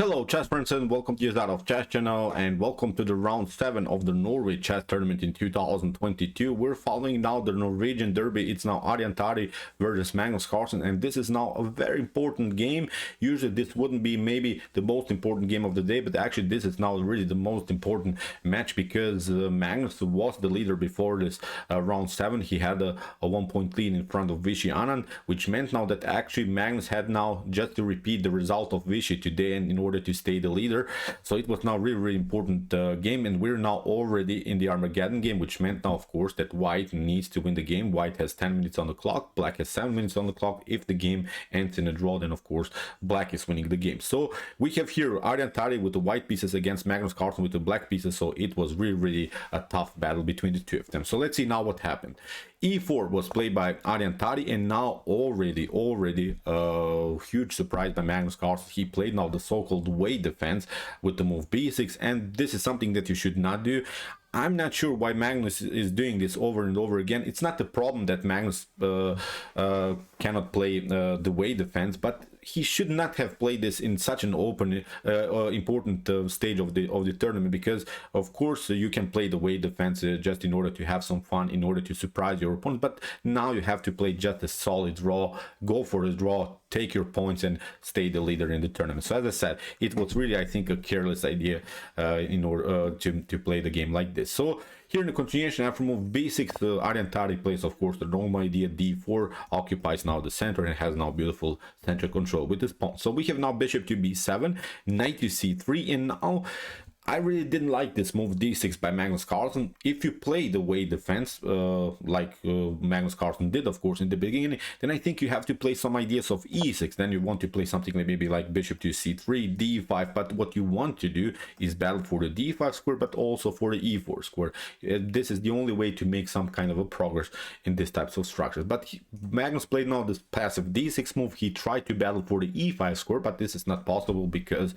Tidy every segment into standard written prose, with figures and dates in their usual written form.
Hello chess friends and welcome to Jozarov Chess Channel and welcome to the round 7 of the Norway Chess Tournament in 2022. We're following now the Norwegian Derby. It's now Aryan Tari versus Magnus Carlsen, and this is now a very important game. Usually this wouldn't be maybe the most important game of the day, but actually this is now really the most important match because Magnus was the leader before this round 7. He had a 1-point lead in front of Vishy Anand, which meant now that actually Magnus had now just to repeat the result of Vishy today and in order to stay the leader. So it was now really important game, and we're now already in the Armageddon game, which meant now of course that white needs to win the game. White has 10 minutes on the clock, black has 7 minutes on the clock. If the game ends in a draw, then of course black is winning the game. So we have here Aryan Tari with the white pieces against Magnus Carlsen with the black pieces, so it was really a tough battle between the two of them. So let's see now what happened. E4 was played by Aryan Tari, and now already a huge surprise by Magnus Carlsen. He played now the so-called weight defense with the move b6, and this is something that you should not do. I'm not sure why Magnus is doing this over and over again. It's not the problem that Magnus cannot play the way defense, but he should not have played this in such an open important stage of the tournament, because of course you can play the way defense just in order to have some fun, in order to surprise your opponent, but now you have to play just a solid draw, go for the draw, take your points and stay the leader in the tournament. So as I said, it was really, I think, a careless idea in order to play the game like this. So here in the continuation, after move b6, Aryan Tari plays, of course, the normal idea. d4 occupies now the center and has now beautiful center control with this pawn. So we have now bishop to b7, knight to c3, and now I really didn't like this move d6 by Magnus Carlsen. If you play the way defense like Magnus Carlsen did, of course, in the beginning, then I think you have to play some ideas of e6. Then you want to play something like maybe like bishop to c3, d5. But what you want to do is battle for the d5 square, but also for the e4 square. This is the only way to make some kind of a progress in these types of structures. But Magnus played now this passive d6 move. He tried to battle for the e5 square, but this is not possible because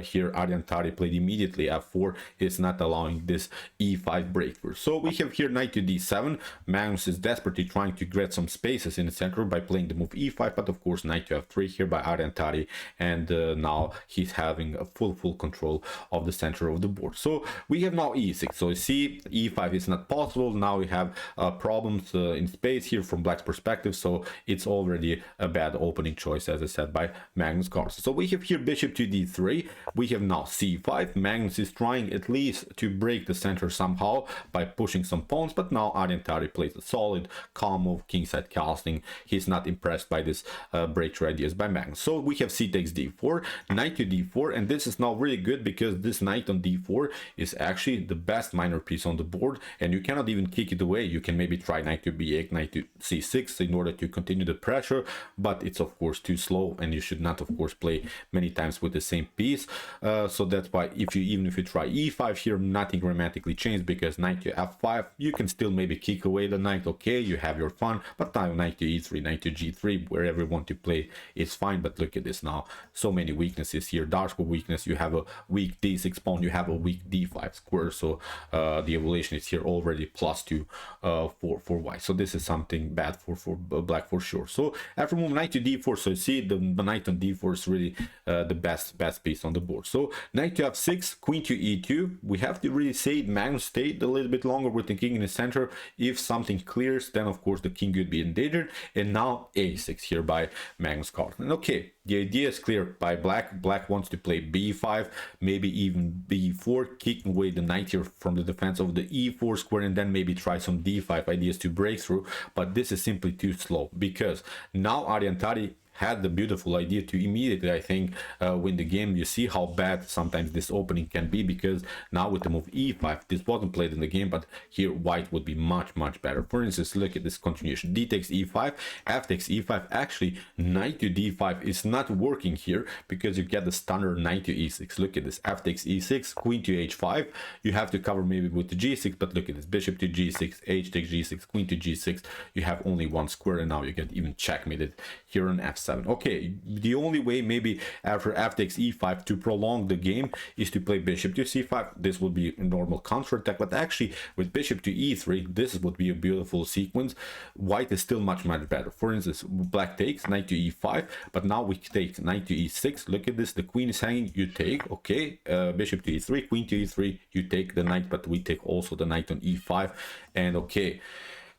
here Aryan Tari played immediately f4 is not allowing this e5 breakthrough. So we have here knight to d7. Magnus is desperately trying to get some spaces in the center by playing the move e5, but of course knight to f3 here by Aryan Tari, and now he's having a full control of the center of the board. So we have now e6. So you see e5 is not possible. Now we have problems in space here from black's perspective, so it's already a bad opening choice, as I said, by Magnus Carlsen. So we have here bishop to d3. We have now c5. Magnus is trying at least to break the center somehow by pushing some pawns, but now Aryan Tari plays a solid, calm move, kingside castling. He's not impressed by this breakthrough ideas by Magnus. So we have c takes d4, knight to d4, and this is now really good because this knight on d4 is actually the best minor piece on the board, and you cannot even kick it away. You can maybe try knight to b8, knight to c6 in order to continue the pressure, but it's of course too slow, and you should not of course play many times with the same piece. So that's why even if you try e5 here, nothing dramatically changed, because knight to f5, you can still maybe kick away the knight. Okay, you have your fun, but now knight to e3, knight to g3, wherever you want to play is fine. But look at this now, so many weaknesses here. Dark weakness, you have a weak d6 pawn, you have a weak d5 square, so the evaluation is here already +2 for white. So this is something bad for black for sure. So after move knight to d4, so you see the knight on d4 is really the best piece on the board. So knight to f6, queen to e2. We have to really say Magnus stayed a little bit longer with the king in the center. If something clears, then of course the king would be endangered. And now a6 here by Magnus Carlsen. Okay, the idea is clear by black. Black wants to play b5, maybe even b4, kicking away the knight here from the defense of the e4 square, and then maybe try some d5 ideas to break through. But this is simply too slow, because now Aryan Tari had the beautiful idea to immediately, I think, win the game. You see how bad sometimes this opening can be, because now with the move e5, this wasn't played in the game, but here white would be much better. For instance, look at this continuation: d takes e5, f takes e5. Actually, knight to d5 is not working here, because you get the stunner knight to e6. Look at this: f takes e6, queen to h5. You have to cover maybe with the g6, but look at this: bishop to g6, h takes g6, queen to g6. You have only one square, and now you get even checkmated here on f6. f7. Okay, the only way maybe after f takes e5 to prolong the game is to play bishop to c5. This would be a normal counterattack, but actually with bishop to e3, this would be a beautiful sequence. White is still much better. For instance, black takes knight to e5, but now we take knight to e6. Look at this, the queen is hanging, you take, okay, bishop to e3, queen to e3, you take the knight, but we take also the knight on e5, and okay,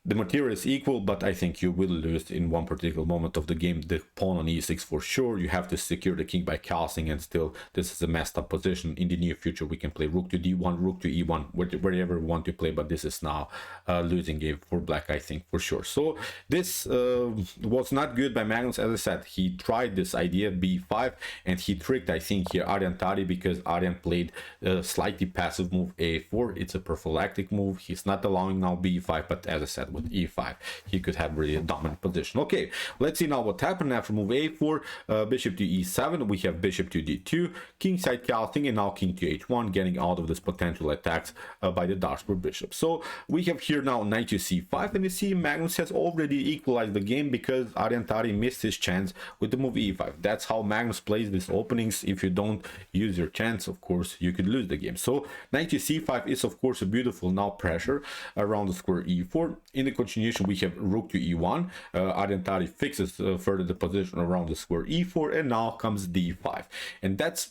the material is equal, but I think you will lose in one particular moment of the game. The pawn on e6 for sure. You have to secure the king by castling, and still this is a messed up position. In the near future we can play rook to d1, rook to e1, wherever we want to play, but this is now a losing game for black, I think, for sure. So this was not good by Magnus. As I said, he tried this idea b5 and he tricked, I think, here Aryan Tari, because Aryan played a slightly passive move a4. It's a prophylactic move. He's not allowing now b5, but as I said, with e5 he could have really a dominant position. Okay, let's see now what happened after move a4, bishop to e7. We have bishop to d2, kingside castling, and now king to h1, getting out of this potential attacks by the dark bishop. So we have here now knight to c5, and you see Magnus has already equalized the game because Aryan Tari missed his chance with the move e5. That's how Magnus plays these openings. If you don't use your chance, of course you could lose the game. So knight to c5 is of course a beautiful now pressure around the square e4. In the continuation we have rook to e1. Aryan Tari fixes further the position around the square e4, and now comes d5, and that's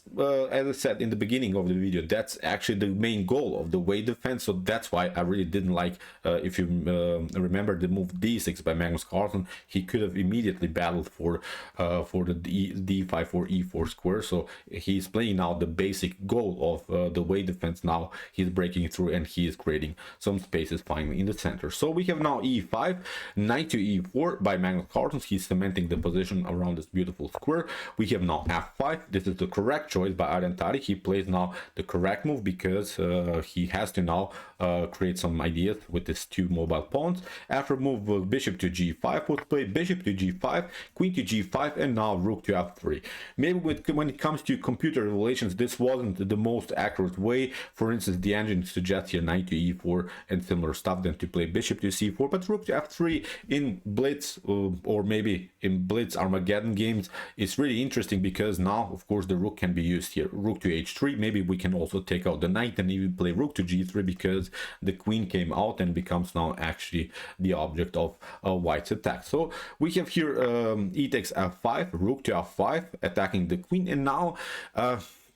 as I said in the beginning of the video, that's actually the main goal of the weight defense. So that's why I really didn't like, if you remember the move d6 by Magnus Carlsen, he could have immediately battled for the d5 or e4 square. So he's playing now the basic goal of the weight defense. Now he's breaking through and he is creating some spaces finally in the center. So we have now e5, knight to e4 by Magnus Carlsen. He's cementing the position around this beautiful square. We have now f5. This is the correct choice by Aryan Tari. He plays now the correct move because he has to now create some ideas with his two mobile pawns. After move bishop to g5 was played bishop to g5, queen to g5, and now rook to f3. Maybe when it comes to computer relations, this wasn't the most accurate way. For instance, the engine suggests here knight to e4 and similar stuff than to play bishop to c4, but rook to f3 in Blitz or maybe in Blitz Armageddon games is really interesting, because now of course the rook can be used here. Rook to h3, maybe we can also take out the knight and even play rook to g3, because the queen came out and becomes now actually the object of white's attack. So we have here e takes f5, rook to f5, attacking the queen, and now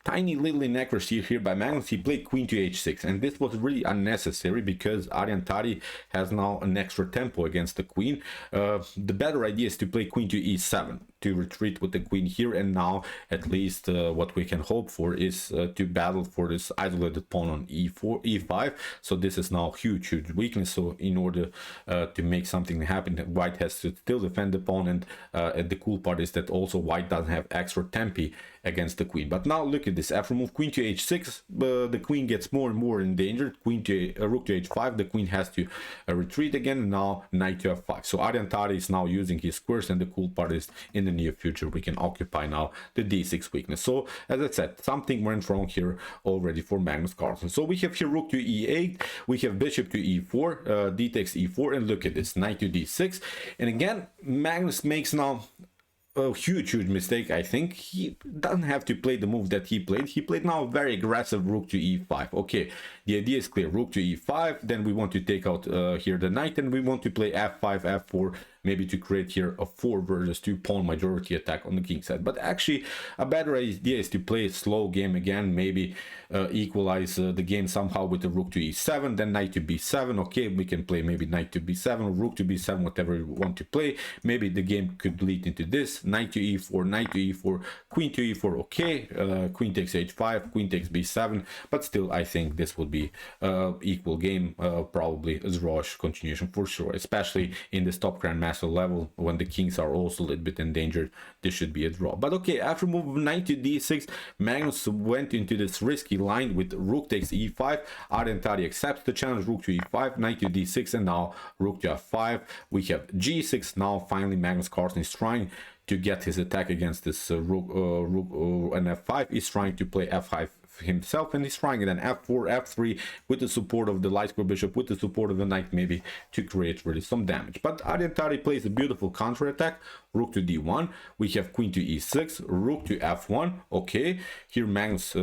tiny little inaccuracy here by Magnus. He played queen to h6, and this was really unnecessary because Aryan Tari has now an extra tempo against the queen. The better idea is to play queen to e7 to retreat with the queen here, and now at least what we can hope for is to battle for this isolated pawn on e5. So this is now huge weakness. So in order to make something happen, white has to still defend the pawn, and the cool part is that also white doesn't have extra tempi against the queen. But now look at this, after move queen to h6, the queen gets more and more endangered. Queen to rook to h5, the queen has to retreat again, and now knight to f5. So Aryan Tari is now using his squares, and the cool part is in the near future we can occupy now the d6 weakness. So as I said, something went wrong here already for Magnus Carlsen. So we have here rook to e8, we have bishop to e4, d takes e4, and look at this, knight to d6, and again Magnus makes now a huge mistake. I think he doesn't have to play the move that he played. He played now a very aggressive rook to e5. Okay, the idea is clear, rook to e5, then we want to take out here the knight, and we want to play f5, f4, maybe to create here a 4 versus 2 pawn majority attack on the king side. But actually a better idea is to play a slow game again, maybe equalize the game somehow with the rook to e7, then knight to b7. Okay, we can play maybe knight to b7, rook to b7, whatever you want to play. Maybe the game could lead into this, knight to e4, knight to e4, queen to e4. Okay, queen takes h5, queen takes b7, but still I think this would be equal game, probably a drawish continuation for sure, especially in this top grandmaster level when the kings are also a little bit endangered. This should be a draw. But okay, after move knight to d6, Magnus went into this risky line with rook takes e5. Aryan Tari accepts the challenge, rook to e5, knight to d6, and now rook to f5. We have g6. Now finally Magnus Carlsen is trying to get his attack against this rook and f5. Is trying to play f5 himself, and he's trying then f4, f3 with the support of the light square bishop, with the support of the knight, maybe to create really some damage. But Aryan Tari plays a beautiful counter attack. Rook to d1, we have queen to e6, rook to f1. Okay, here Magnus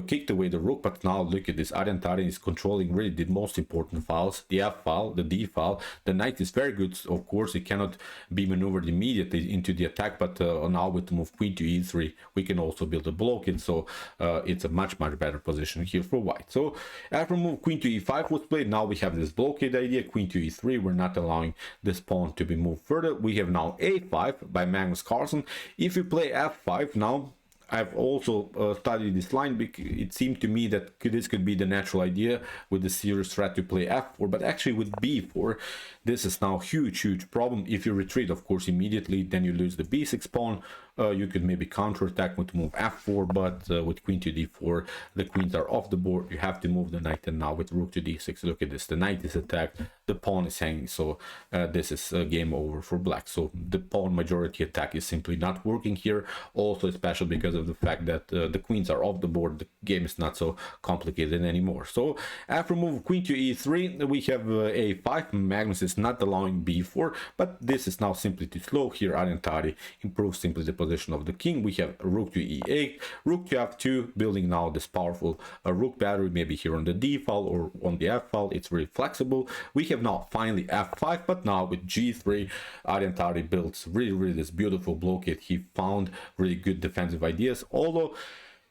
kicked away the rook, but now look at this. Aryan Tari is controlling really the most important files, the f file, the d file. The knight is very good, of course. It cannot be maneuvered immediately into the attack, but now with the move queen to e3, we can also build a blockade. So it's a much better position here for white. So after move queen to e5 was played, now we have this blockade idea, queen to e3. We're not allowing this pawn to be moved further. We have now a5 by Magnus Carlsen. If you play f5 now, I've also studied this line because it seemed to me that this could be the natural idea with the serious threat to play f4, but actually with b4, this is now huge problem. If you retreat, of course, immediately, then you lose the b6 pawn. You could maybe counterattack with move f4, but with queen to d4, the queens are off the board. You have to move the knight, and now with rook to d6, look at this. The knight is attacked, the pawn is hanging, so this is game over for black. So the pawn majority attack is simply not working here, also especially because of the fact that the queens are off the board. The game is not so complicated anymore. So after move queen to e3, we have a5. Magnus is not allowing b4, but this is now simply too slow. Here Aryan Tari improves simply the position of the king. We have rook to e8, rook to f2, building now this powerful rook battery, maybe here on the d file or on the f file. It's very flexible. We have now finally f5, but now with g3, Aryan Tari builds really this beautiful blockade. He found really good defensive ideas, although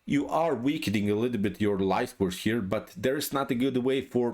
you are weakening a little bit your light squares here, but there is not a good way for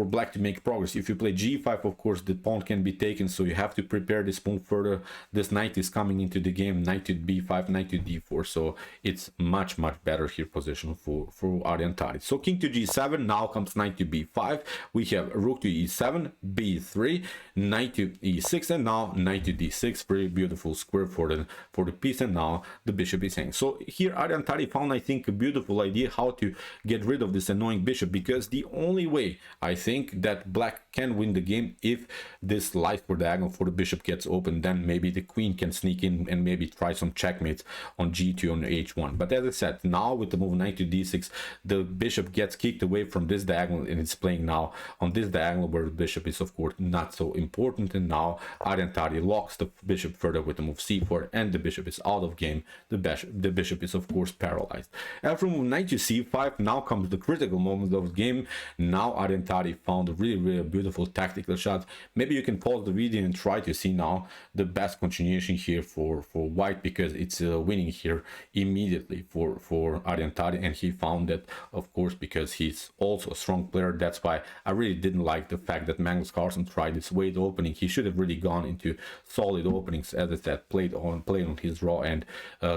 black to make progress. If you play g5, of course, the pawn can be taken, so you have to prepare this move further. This knight is coming into the game, knight to b5, knight to d4, so it's much better here position for Aryan Tari. So king to g7, now comes knight to b5. We have rook to e7, b3, knight to e6, and now knight to d6. Very beautiful square for the piece, and now the bishop is hanging. So here Aryan Tari found, I think, a beautiful idea how to get rid of this annoying bishop, because the only way I think that black can win the game, if this light for diagonal for the bishop gets open, then maybe the queen can sneak in and maybe try some checkmates on g2 on h1. But as I said, now with the move knight to d6, the bishop gets kicked away from this diagonal, and it's playing now on this diagonal where the bishop is of course not so important. And now Aryan Tari locks the bishop further with the move c4, and the bishop is out of game. The bishop is of course paralyzed. After move knight to c5, now comes the critical moment of the game. Now Aryan Tari found a really beautiful tactical shot. Maybe you can pause the video and try to see now the best continuation here for white, because it's winning here immediately for Aryan Tari. And he found that, of course, because he's also a strong player. That's why I really didn't like the fact that Magnus Carlsen tried this weight opening. He should have really gone into solid openings, as I said, played on his raw and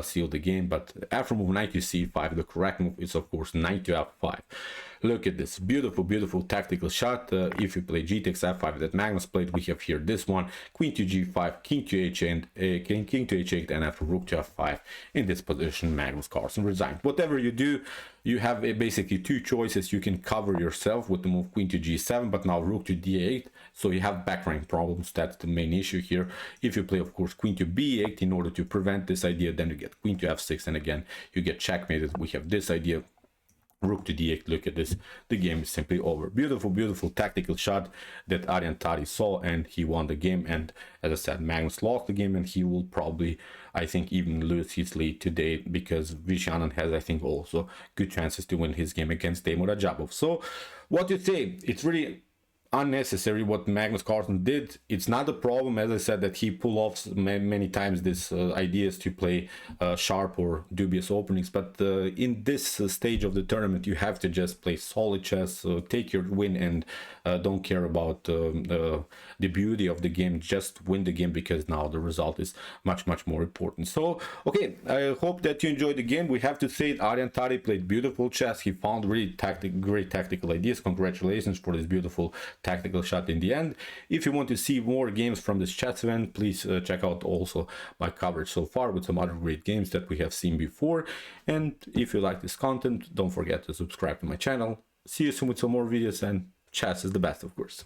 sealed the game. But after move knight to c5, the correct move is of course knight to f5. Look at this beautiful tactical shot. If you play g takes f5 that Magnus played, we have here this one, queen to g5, king to h8, king to h8, and after rook to f5. In this position, Magnus Carlsen resigned. Whatever you do, you have basically two choices. You can cover yourself with the move queen to g7, but now rook to d8, so you have backrank problems. That's the main issue here. If you play, of course, queen to b8 in order to prevent this idea, then you get queen to f6, and again you get checkmated. We have this idea, rook to d8. Look at this, the game is simply over. Beautiful tactical shot that Aryan Tari saw, and he won the game. And as I said, Magnus lost the game, and he will probably, I think, even lose his lead today, because Vishy Anand has, I think, also good chances to win his game against Temur Ajabov. So what you say, it's really unnecessary what Magnus Carlsen did. It's not a problem, as I said, that he pulled off many times these ideas to play sharp or dubious openings, but in this stage of the tournament you have to just play solid chess, take your win, and don't care about the beauty of the game. Just win the game, because now the result is much more important. So okay, I hope that you enjoyed the game. We have to say Aryan Tari played beautiful chess. He found really great tactical ideas. Congratulations for this beautiful tactical shot in the end. If you want to see more games from this chess event, please check out also my coverage so far with some other great games that we have seen before. And if you like this content, don't forget to subscribe to my channel. See you soon with some more videos, and chess is the best, of course.